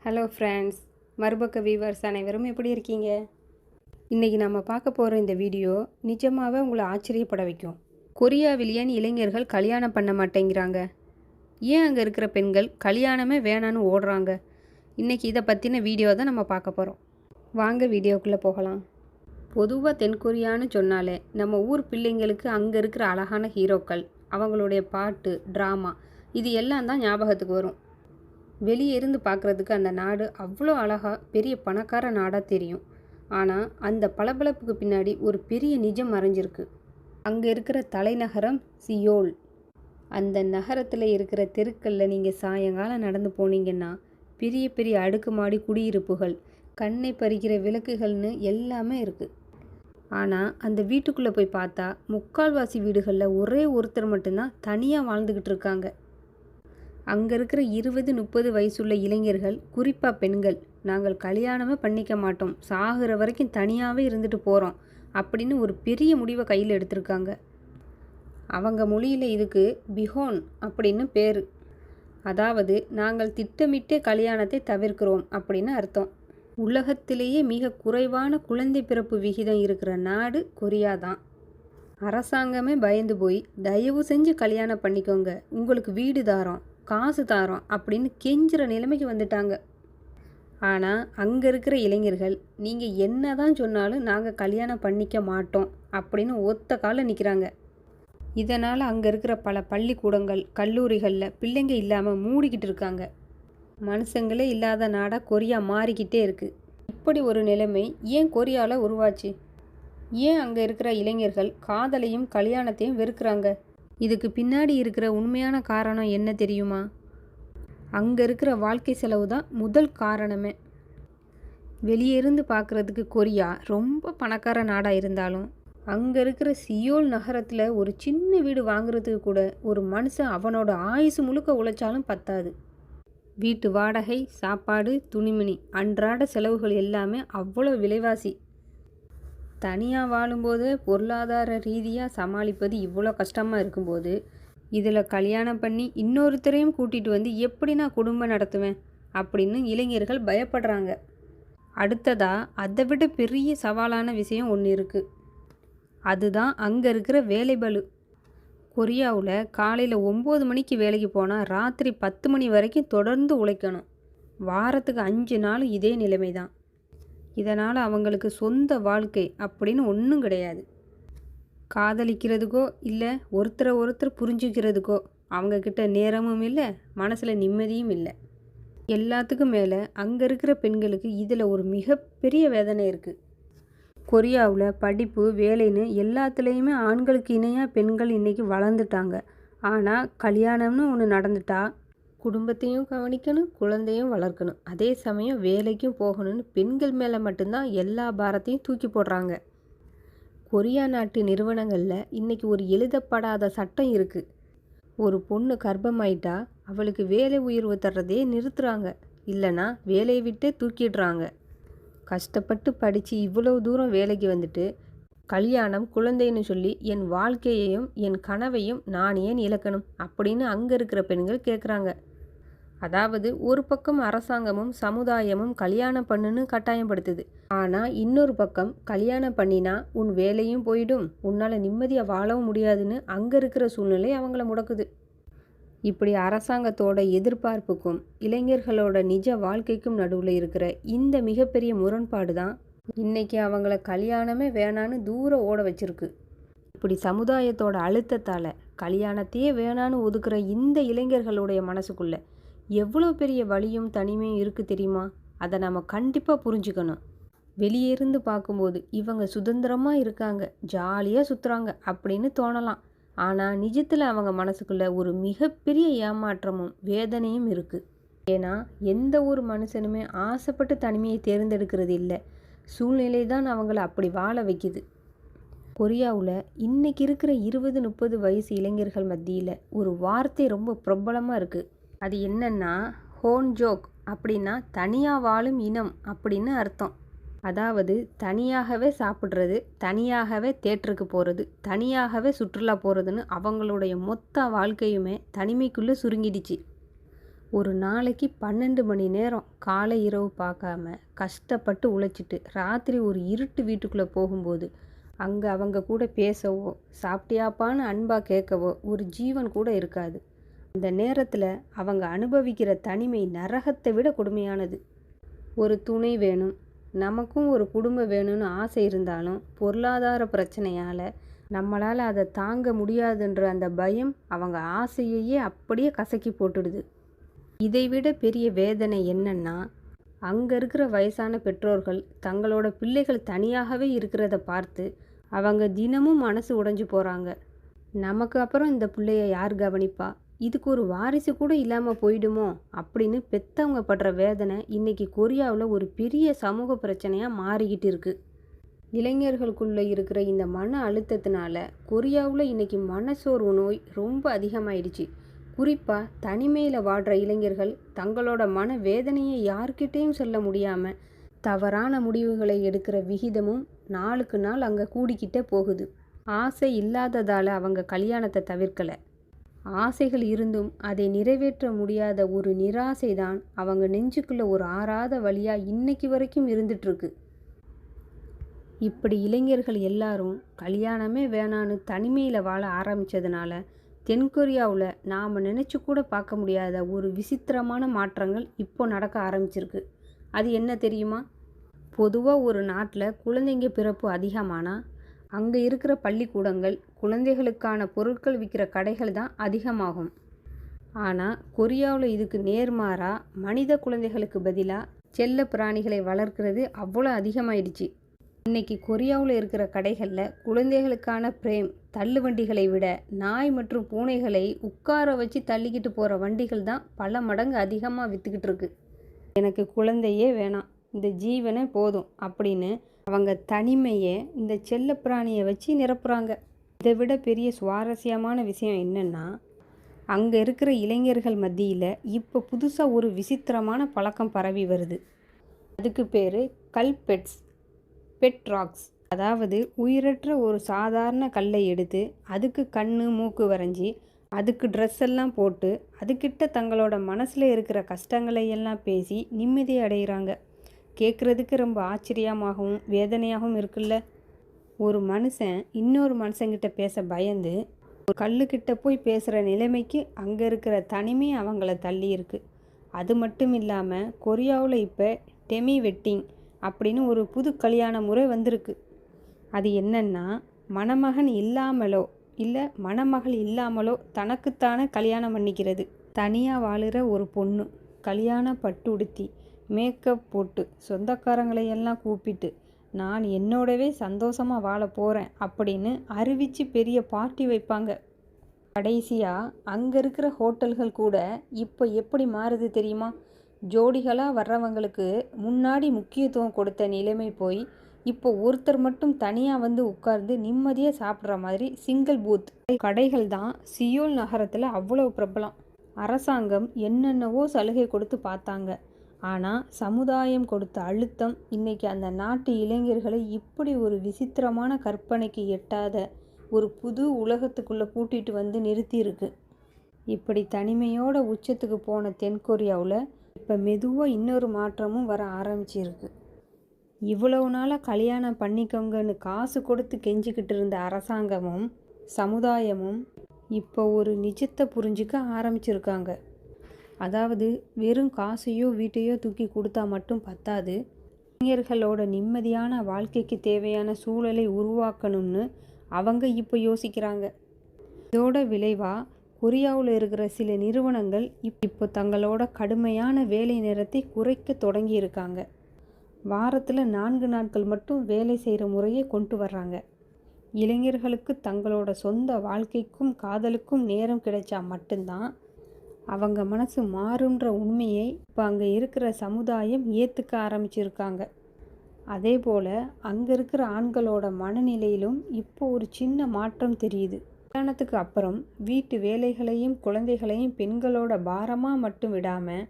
Hello friends, மறுபக்க viewers அனைவரும் எப்படி இருக்கீங்க? இன்றைக்கி நம்ம பார்க்க போகிற இந்த வீடியோ நிஜமாகவே உங்களை ஆச்சரியப்பட வைக்கும். கொரியாவில் ஏன் இளைஞர்கள் கல்யாணம் பண்ண மாட்டேங்கிறாங்க? ஏன் அங்கே இருக்கிற பெண்கள் கல்யாணமே வேணான்னு ஓடுறாங்க? இன்றைக்கி இதை பற்றின வீடியோ தான் நம்ம பார்க்க போகிறோம். வாங்க வீடியோக்குள்ளே போகலாம். பொதுவாக தென்கொரியான்னு சொன்னாலே நம்ம ஊர் பிள்ளைங்களுக்கு அங்கே இருக்கிற அழகான ஹீரோக்கள், அவங்களுடைய பாட்டு, ட்ராமா இது எல்லாம் தான் ஞாபகத்துக்கு வரும். வெளியே இருந்து பார்க்குறதுக்கு அந்த நாடு அவ்வளோ அழகாக பெரிய பணக்கார நாடாக தெரியும். ஆனால் அந்த பளபளப்புக்கு பின்னாடி ஒரு பெரிய நிஜம் மறைஞ்சிருக்கு. அங்கே இருக்கிற தலைநகரம் சியோல். அந்த நகரத்தில் இருக்கிற தெருக்களில் நீங்கள் சாயங்காலம் நடந்து போனீங்கன்னா பெரிய பெரிய அடுக்குமாடி குடியிருப்புகள், கண்ணை பறிக்கிற விளக்குகள்னு எல்லாமே இருக்குது. ஆனால் அந்த வீட்டுக்குள்ளே போய் பார்த்தா முக்கால்வாசி வீடுகளில் ஒரே ஒருத்தர் மட்டும்தான் தனியாக வாழ்ந்துக்கிட்டு இருக்காங்க. அங்கே இருக்கிற 20-30 வயசுள்ள இளைஞர்கள், குறிப்பாக பெண்கள், நாங்கள் கல்யாணமே பண்ணிக்க மாட்டோம், சாகிற வரைக்கும் தனியாகவே இருந்துட்டு போகிறோம் அப்படின்னு ஒரு பெரிய முடிவை கையில் எடுத்திருக்காங்க. அவங்க மொழியில் இதுக்கு பிஹோன் அப்படின்னு பேர். அதாவது நாங்கள் திட்டமிட்டே கல்யாணத்தை தவிர்க்கிறோம் அப்படின்னு அர்த்தம். உலகத்திலேயே மிக குறைவான குழந்தை பிறப்பு விகிதம் இருக்கிற நாடு கொரியா தான். அரசாங்கமே பயந்து போய் தயவு செஞ்சு கல்யாணம் பண்ணிக்கோங்க, உங்களுக்கு வீடு தாரோம், காசு தாரோம் அப்படின்னு கெஞ்சுற நிலைமைக்கு வந்துட்டாங்க. ஆனால் அங்கே இருக்கிற இளைஞர்கள் நீங்கள் என்ன தான் சொன்னாலும் நாங்கள் கல்யாணம் பண்ணிக்க மாட்டோம் அப்படின்னு ஒத்த காலில் நிற்கிறாங்க. இதனால் அங்கே இருக்கிற பல பள்ளிக்கூடங்கள், கல்லூரிகளில் பிள்ளைங்க இல்லாமல் மூடிக்கிட்டு இருக்காங்க. மனுஷங்களே இல்லாத நாடாக கொரியா மாறிக்கிட்டே இருக்குது. இப்படி ஒரு நிலைமை ஏன் கொரியாவில் உருவாச்சு? ஏன் அங்கே இருக்கிற இளைஞர்கள் காதலையும் கல்யாணத்தையும் வெறுக்கிறாங்க? இதுக்கு பின்னாடி இருக்கிற உண்மையான காரணம் என்ன தெரியுமா? அங்கே இருக்கிற வாழ்க்கை செலவு தான் முதல் காரணமே. வெளியே இருந்து பார்க்குறதுக்கு கொரியா ரொம்ப பணக்கார நாடாக இருந்தாலும் அங்கே இருக்கிற சியோல் நகரத்தில் ஒரு சின்ன வீடு வாங்குறதுக்கு கூட ஒரு மனுஷன் அவனோட ஆயுசு முழுக்க உழைச்சாலும் பத்தாது. வீட்டு வாடகை, சாப்பாடு, துணிமணி, அன்றாட செலவுகள் எல்லாமே அவ்வளோ விலைவாசி. தனியாக வாழும்போது பொருளாதார ரீதியாக சமாளிப்பது இவ்வளோ கஷ்டமாக இருக்கும்போது இதில் கல்யாணம் பண்ணி இன்னொருத்தரையும் கூட்டிகிட்டு வந்து எப்படி நான் குடும்பம் நடத்துவேன் அப்படின்னு இளைஞர்கள் பயப்படுறாங்க. அடுத்ததாக அதை விட பெரிய சவாலான விஷயம் ஒன்று இருக்குது. அதுதான் அங்கே இருக்கிற வேலைபளு. கொரியாவில் காலையில் 9 மணிக்கு வேலைக்கு போனால் ராத்திரி 10 மணி வரைக்கும் தொடர்ந்து உழைக்கணும். வாரத்துக்கு 5 நாள் இதே நிலைமை தான். இதனால் அவங்களுக்கு சொந்த வாழ்க்கை அப்படின்னு ஒன்றும் கிடையாது. காதலிக்கிறதுக்கோ இல்லை ஒருத்தரை புரிஞ்சுக்கிறதுக்கோ அவங்கக்கிட்ட நேரமும் இல்லை, மனசில் நிம்மதியும் இல்லை. எல்லாத்துக்கும் மேலே அங்கே இருக்கிற பெண்களுக்கு இதில் ஒரு மிகப்பெரிய வேதனை இருக்குது. கொரியாவில் படிப்பு, வேலைன்னு எல்லாத்துலேயுமே ஆண்களுக்கு இணையாக பெண்கள் இன்றைக்கி வளர்ந்துட்டாங்க. ஆனால் கல்யாணம்னு ஒன்று நடந்துட்டா குடும்பத்தையும் கவனிக்கணும், குழந்தையும் வளர்க்கணும், அதே சமயம் வேலைக்கும் போகணும்னு பெண்கள் மேலே மட்டும்தான் எல்லா பாரத்தையும் தூக்கி போடுறாங்க. கொரியா நாட்டு நிறுவனங்களில் இன்றைக்கி ஒரு எழுதப்படாத சட்டம் இருக்குது. ஒரு பொண்ணு கர்ப்பமாயிட்டா அவளுக்கு வேலை உயர்வு தர்றதே நிறுத்துகிறாங்க, இல்லைன்னா வேலையை விட்டே தூக்கிடுறாங்க. கஷ்டப்பட்டு படித்து இவ்வளவு தூரம் வேலைக்கு வந்துட்டு கல்யாணம், குழந்தைன்னு சொல்லி என் வாழ்க்கையையும் என் கனவையும் நான் ஏன் இழக்கணும் அப்படின்னு அங்கே இருக்கிற பெண்கள் கேட்குறாங்க. அதாவது ஒரு பக்கம் அரசாங்கமும் சமுதாயமும் கல்யாணம் பண்ணுன்னு கட்டாயப்படுத்துது. ஆனால் இன்னொரு பக்கம் கல்யாணம் பண்ணினா உன் வேலையும் போயிடும், உன்னால் நிம்மதியாக வாழவும் முடியாதுன்னு அங்கே இருக்கிற சூழ்நிலை அவங்கள முடக்குது. இப்படி அரசாங்கத்தோட எதிர்பார்ப்புக்கும் இளைஞர்களோட நிஜ வாழ்க்கைக்கும் நடுவில் இருக்கிற இந்த மிகப்பெரிய முரண்பாடு தான் இன்றைக்கி அவங்கள கல்யாணமே வேணான்னு தூரம் ஓட வச்சிருக்கு. இப்படி சமுதாயத்தோட அழுத்தத்தால் கல்யாணத்தையே வேணான்னு ஒதுக்குற இந்த இளைஞர்களுடைய மனசுக்குள்ளே எவ்வளோ பெரிய வலியும் தனிமையும் இருக்குது தெரியுமா? அதை நம்ம கண்டிப்பாக புரிஞ்சுக்கணும். வெளியே இருந்து பார்க்கும்போது இவங்க சுதந்திரமாக இருக்காங்க, ஜாலியாக சுற்றுறாங்க அப்படின்னு தோணலாம். ஆனால் நிஜத்தில் அவங்க மனசுக்குள்ளே ஒரு மிகப்பெரிய ஏமாற்றமும் வேதனையும் இருக்குது. ஏன்னா எந்த ஒரு மனுஷனுமே ஆசைப்பட்டு தனிமையை தேர்ந்தெடுக்கிறது இல்லை, சூழ்நிலை தான் அவங்கள அப்படி வாழ வைக்குது. கொரியாவில் இன்றைக்கி இருக்கிற 20-30 வயசு இளைஞர்கள் மத்தியில் ஒரு வார்த்தை ரொம்ப பிரபலமாக இருக்குது. அது என்னன்னா ஹோன்ஜோக் அப்படின்னா தனியாக வாழும் இனம் அப்படின்னு அர்த்தம். அதாவது தனியாகவே சாப்பிட்றது, தனியாகவே தேட்டருக்கு போகிறது, தனியாகவே சுற்றுலா போகிறதுன்னு அவங்களுடைய மொத்த வாழ்க்கையுமே தனிமைக்குள்ளே சுருங்கிடுச்சு. ஒரு நாளைக்கு 12 மணி நேரம் காலை இரவு பார்க்காம கஷ்டப்பட்டு உழைச்சிட்டு ராத்திரி ஒரு இருட்டு வீட்டுக்குள்ளே போகும்போது அங்கே அவங்க கூட பேசவோ சாப்பிட்டியாப்பான்னு அன்பாக கேட்கவோ ஒரு ஜீவன் கூட இருக்காது. அந்த நேரத்தில் அவங்க அனுபவிக்கிற தனிமை நரகத்தை விட கொடுமையானது. ஒரு துணை வேணும், நமக்கும் ஒரு குடும்பம் வேணும்னு ஆசை இருந்தாலும் பொருளாதார பிரச்சனையால் நம்மளால் அதை தாங்க முடியாதுன்ற அந்த பயம் அவங்க ஆசையையே அப்படியே கசக்கி போட்டுடுது. இதைவிட பெரிய வேதனை என்னன்னா, அங்கே இருக்கிற வயசான பெற்றோர்கள் தங்களோட பிள்ளைகள் தனியாகவே இருக்கிறத பார்த்து அவங்க தினமும் மனசு உடைஞ்சு போகிறாங்க. நமக்கு அப்புறம் இந்த பிள்ளைய யார் கவனிப்பா, இதுக்கு ஒரு வாரிசு கூட இல்லாமல் போயிடுமோ அப்படின்னு பெற்றவங்க படுற வேதனை இன்றைக்கி கொரியாவில் ஒரு பெரிய சமூக பிரச்சனையாக மாறிக்கிட்டு இருக்குது. இளைஞர்களுக்குள்ளே இருக்கிற இந்த மன அழுத்தத்தினால கொரியாவில் இன்றைக்கி மனசோர்வு நோய் ரொம்ப அதிகமாயிடுச்சு. குறிப்பாக தனிமையில் வாடுற இளைஞர்கள் தங்களோட மன வேதனையை யார்கிட்டேயும் சொல்ல முடியாமல் தவறான முடிவுகளை எடுக்கிற விகிதமும் நாளுக்கு நாள் அங்கே கூடிக்கிட்டே போகுது. ஆசை இல்லாததால் அவங்க கல்யாணத்தை தவிர்க்கலை. ஆசைகள் இருந்தும் அதை நிறைவேற்ற முடியாத ஒரு நிராசை தான் அவங்க நெஞ்சுக்குள்ளே ஒரு ஆறாத வழியாக இன்னைக்கு வரைக்கும் இருந்துகிட்ருக்கு. இப்படி இளைஞர்கள் எல்லாரும் கல்யாணமே வேணான்னு தனிமையில் வாழ ஆரம்பித்ததுனால தென்கொரியாவில் நாம் நினச்சி கூட பார்க்க முடியாத ஒரு விசித்திரமான மாற்றங்கள் இப்போ நடக்க ஆரம்பிச்சிருக்கு. அது என்ன தெரியுமா? பொதுவாக ஒரு நாட்டில் குழந்தைங்க பிறப்பு அதிகமானால் அங்கே இருக்கிற பள்ளிக்கூடங்கள், குழந்தைகளுக்கான பொருட்கள் விற்கிற கடைகள் தான் அதிகமாகும். ஆனால் கொரியாவில் இதுக்கு நேர்மாறாக மனித குழந்தைகளுக்கு பதிலாக செல்ல பிராணிகளை வளர்க்கிறது அவ்வளோ அதிகமாயிடுச்சு. இன்றைக்கி கொரியாவில் இருக்கிற கடைகளில் குழந்தைகளுக்கான பிரேம் தள்ளுவண்டிகளை விட நாய் மற்றும் பூனைகளை உட்கார வச்சு தள்ளிக்கிட்டு போகிற வண்டிகள் தான் பல மடங்கு அதிகமாக விற்றுக்கிட்டு இருக்கு. எனக்கு குழந்தையே வேணாம், இந்த ஜீவனே போதும் அப்படின்னு அவங்க தனிமையை இந்த செல்ல பிராணியை வச்சு நிரப்புறாங்க. இதை விட பெரிய சுவாரஸ்யமான விஷயம் என்னென்னா, அங்கே இருக்கிற இளைஞர்கள் மத்தியில் இப்போ புதுசாக ஒரு விசித்திரமான பழக்கம் பரவி வருது. அதுக்கு பேர் கல்பெட்ஸ், பெட் ராக்ஸ். அதாவது உயிரற்ற ஒரு சாதாரண கல்லை எடுத்து அதுக்கு கண் மூக்கு வரைஞ்சி அதுக்கு ட்ரெஸ் எல்லாம் போட்டு அதுக்கிட்ட தங்களோட மனசில் இருக்கிற கஷ்டங்களை எல்லாம் பேசி நிம்மதி அடைகிறாங்க. கேட்குறதுக்கு ரொம்ப ஆச்சரியமாகவும் வேதனையாகவும் இருக்குல்ல. ஒரு மனுஷன் இன்னொரு மனுஷங்கிட்ட பேச பயந்து ஒரு கல்லுக்கிட்ட போய் பேசுகிற நிலைமைக்கு அங்கே இருக்கிற தனிமை அவங்கள தள்ளி இருக்கு. அது மட்டும் இல்லாமல் கொரியாவில் இப்போ டெமி வெட்டிங் அப்படின்னு ஒரு புது கல்யாண முறை வந்திருக்கு. அது என்னன்னா, மணமகன் இல்லாமலோ இல்லை மணமகள் இல்லாமலோ தனக்குத்தானே கல்யாணம் பண்ணிக்கிறது. தனியாக வாழுற ஒரு பொண்ணு கல்யாண பட்டு உடுத்தி மேக்கப் போட்டு சொந்தக்காரங்களையெல்லாம் கூப்பிட்டு நான் என்னோடவே சந்தோஷமாக வாழ போகிறேன் அப்படின்னு அறிவித்து பெரிய பார்ட்டி வைப்பாங்க. கடைசியாக அங்கே இருக்கிற ஹோட்டல்கள் கூட இப்போ எப்படி மாறுது தெரியுமா? ஜோடிகளாக வர்றவங்களுக்கு முன்னாடி முக்கியத்துவம் கொடுத்த நிலைமை போய் இப்போ ஒருத்தர் மட்டும் தனியாக வந்து உட்கார்ந்து நிம்மதியாக சாப்பிட்ற மாதிரி சிங்கிள் பூத் கடைகள் தான் சியோல் நகரத்தில் அவ்வளோ பிரபலம். அரசாங்கம் என்னென்னவோ சலுகை கொடுத்து பார்த்தாங்க. ஆனால் சமுதாயம் கொடுத்த அழுத்தம் இன்னைக்கு அந்த நாட்டு இளைஞர்களை இப்படி ஒரு விசித்திரமான கற்பனைக்கு எட்டாத ஒரு புது உலகத்துக்குள்ளே கூட்டிகிட்டு வந்து நிறுத்தியிருக்கு. இப்படி தனிமையோட உச்சத்துக்கு போன தென்கொரியாவில் இப்போ மெதுவாக இன்னொரு மாற்றமும் வர ஆரம்பிச்சிருக்கு. இவ்வளவு நாளாக கல்யாணம் பண்ணிக்கோங்கன்னு காசு கொடுத்து கெஞ்சிக்கிட்டு இருந்த அரசாங்கமும் சமுதாயமும் இப்போ ஒரு நிஜத்தை புரிஞ்சிக்க ஆரம்பிச்சிருக்காங்க. அதாவது வெறும் காசையோ வீட்டையோ தூக்கி கொடுத்தா மட்டும் பத்தாது, இளைஞர்களோட நிம்மதியான வாழ்க்கைக்கு தேவையான சூழலை உருவாக்கணும்னு அவங்க இப்போ யோசிக்கிறாங்க. இதோட விளைவாக கொரியாவில் இருக்கிற சில நிறுவனங்கள் இப்போ தங்களோட கடுமையான வேலை நேரத்தை குறைக்க தொடங்கி இருக்காங்க. வாரத்தில் 4 நாட்கள் மட்டும் வேலை செய்கிற முறையை கொண்டு வர்றாங்க. இளைஞர்களுக்கு தங்களோட சொந்த வாழ்க்கைக்கும் காதலுக்கும் நேரம் கிடைச்சா மட்டும்தான் அவங்க மனசு மாறுன்ற உண்மையை இப்போ அங்கே இருக்கிற சமுதாயம் ஏற்றுக்க ஆரம்பிச்சிருக்காங்க. அதே போல் அங்கே இருக்கிற ஆண்களோட மனநிலையிலும் இப்போ ஒரு சின்ன மாற்றம் தெரியுது. கல்யாணத்துக்கு அப்புறம் வீட்டு வேலைகளையும் குழந்தைகளையும் பெண்களோட பாரமாக மட்டும் விடாமல்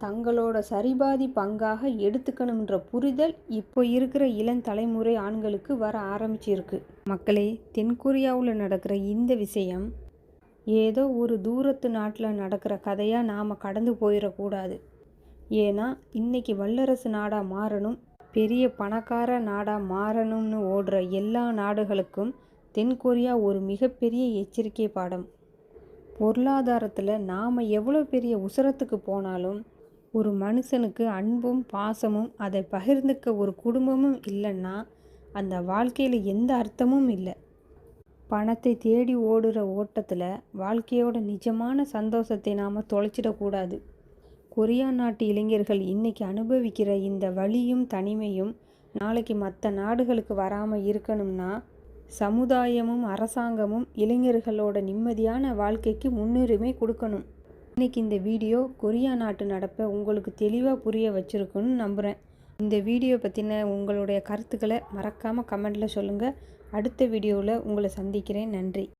தங்களோட சரிபாதி பங்காக எடுத்துக்கணுன்ற புரிதல் இப்போ இருக்கிற இளந்தலைமுறை ஆண்களுக்கு வர ஆரம்பிச்சிருக்கு. மக்களே, தென்கொரியாவில் நடக்கிற இந்த விஷயம் ஏதோ ஒரு தூரத்து நாட்டில் நடக்கிற கதையாக நாம் கடந்து போயிடக்கூடாது. ஏன்னா இன்னைக்கு வல்லரசு நாடாக மாறணும், பெரிய பணக்கார நாடாக மாறணும்னு ஓடுற எல்லா நாடுகளுக்கும் தென்கொரியா ஒரு மிகப்பெரிய எச்சரிக்கை பாடம். பொருளாதாரத்தில் நாம் எவ்வளோ பெரிய உசரத்துக்கு போனாலும் ஒரு மனுஷனுக்கு அன்பும் பாசமும் அதை பகிர்ந்துக்க ஒரு குடும்பமும் இல்லைன்னா அந்த வாழ்க்கையில் எந்த அர்த்தமும் இல்லை. பணத்தை தேடி ஓடுற ஓட்டத்தில் வாழ்க்கையோட நிஜமான சந்தோஷத்தை நாம் தொலைச்சிடக்கூடாது. கொரியா நாட்டு இளைஞர்கள் இன்னைக்கு அனுபவிக்கிற இந்த வலியும் தனிமையும் நாளைக்கு மற்ற நாடுகளுக்கு வராமல் இருக்கணும்னா சமுதாயமும் அரசாங்கமும் இளைஞர்களோட நிம்மதியான வாழ்க்கைக்கு முன்னுரிமை கொடுக்கணும். இன்னைக்கு இந்த வீடியோ கொரியா நாட்டு நடப்பை உங்களுக்கு தெளிவாக புரிய வச்சுருக்குன்னு நம்புகிறேன். இந்த வீடியோ பற்றின உங்களுடைய கருத்துக்களை மறக்காமல் கமெண்டில் சொல்லுங்கள். அடுத்த வீடியோவில் உங்களை சந்திக்கிறேன். நன்றி.